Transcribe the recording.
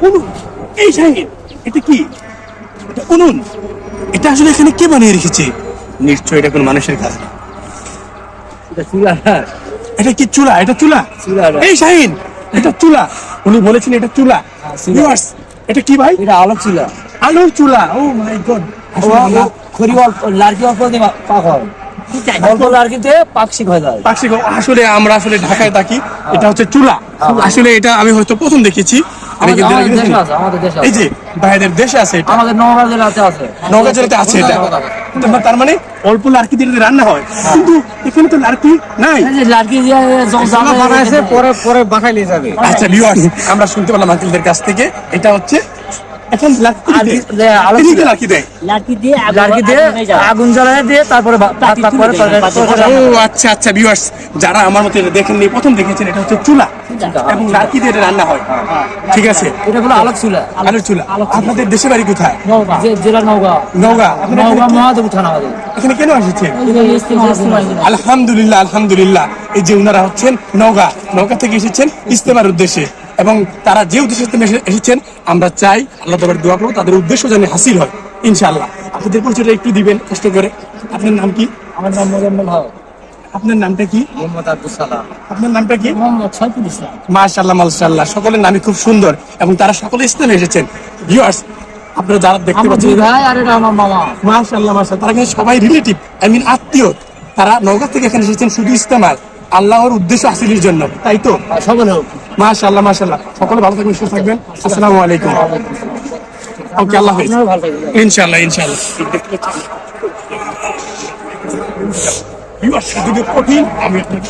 উনুন, এই শাহিন, এটা কি? এটা উনুন। এটা আসলে এখানে কে বানিয়ে রেখেছে? নিশ্চয়ই এটা কোনো মানুষের কাজ না। এটা চুলা। এটা কি চুলা? এটা চুলা? চুলা। এই শাহিন, এটা চুলা। উনি বলেছেন এটা চুলা। চুলা। Viewers, এটা কি ভাই? এটা আলোক চুলা। আলোর চুলা। ও মাই গড। খড়ি অল্প, লার্কি অল্প দিয়ে পাক হয়। অল্প লার্কিতে পাকশিক হয়ে যায়। পাকশি আসলে আমরা আসলে ঢাকায় থাকি, এটা হচ্ছে চুলা। আসলে এটা আমি হয়তো প্রথম দেখেছি। আমি কিন্তু আমাদের দেশে আছে, আমাদের দেশে আছে। এই যে ভাইদের দেশে আছে এটা। আমাদের নওগাঁ জেলাতে আছে। নওগাঁ জেলাতে আছে এটা। তার মানে অল্প লার্কি দিয়ে রান্না হয়, কিন্তু এখানে তো লার্কি নাই। এই যে লার্কি দিয়ে জমা বানাইছে, পরে পরে বাসায় নিয়ে যাবে। আচ্ছা ভিউয়ার্স, আমরা শুনতে পেলাম আঙ্কেলদের কাছ থেকে এটা হচ্ছে এখন লার্কি লার্কি দেয়। লার্কি দিয়ে আগুন জ্বালায় দিয়ে তারপরে ও আচ্ছা আচ্ছা ভিউয়ার্স, যারা আমার মতো এটা দেখেননি, প্রথম দেখেছেন, এটা হচ্ছে চুলা এবং লার্কি দিয়ে এটা রান্না হয়। ঠিক আছে, এটা হলো আলোক চুলা। আলোর চুলা। আপনাদের দেশে বাড়ি কোথায়? জেলা নওগাঁ। নওগাঁ। নওগাঁ মহাদেব থানা আমাদের। এখানে কেন এসেছেন? আলহামদুলিল্লাহ আলহামদুলিল্লাহ। এই যে উনারা হচ্ছেন নওগাঁ থেকে এসেছেন ইস্তেমার উদ্দেশ্যে, এবং তারা যে উদ্দেশ্যে এসেছেন আমরা চাই আল্লাহ তাআলার দোয়া করব তাদের উদ্দেশ্য যেন হাসিল হয় ইনশাআল্লাহ। আপনাদের পরিচয়টা একটু দিবেন কষ্ট করে। আপনার নাম কি? আমার নাম মোজাম্মেল হক। আপনার নামটা কি? মোহাম্মদ আব্দুল সালাম। আপনার নামটা কি? মোহাম্মদ সাইফুল ইসলাম। মাশাআল্লাহ মাশাআল্লাহ, সকলের নামই খুব সুন্দর এবং তারা সকলে ইসলামে এসেছেন। ভিউয়ার্স, আপনারা যারা দেখতে পাচ্ছেন, ভাই আর এটা আমার মামা। মাশাআল্লাহ মাশাআল্লাহ, তারা কিন্তু সবাই রিলেটিভ, আই মিন আত্মীয়। তারা নওগাঁ থেকে এখানে এসেছেন শুধু ইস্তেমায় আল্লাহর উদ্দেশ্য হাসিলের জন্য, তাই তো? সকলে হোক। মাশাআল্লাহ মাশাআল্লাহ, সকলে ভালো থাকবেন, সুস্থ থাকবেন। আসসালামু আলাইকুম। ওকে, আল্লাহ হাফেজ। আপনারা ভালো থাকবেন। ইনশাআল্লাহ ইনশাআল্লাহ। ভিউয়ার্স, যদি কঠিন আমি আপনাকে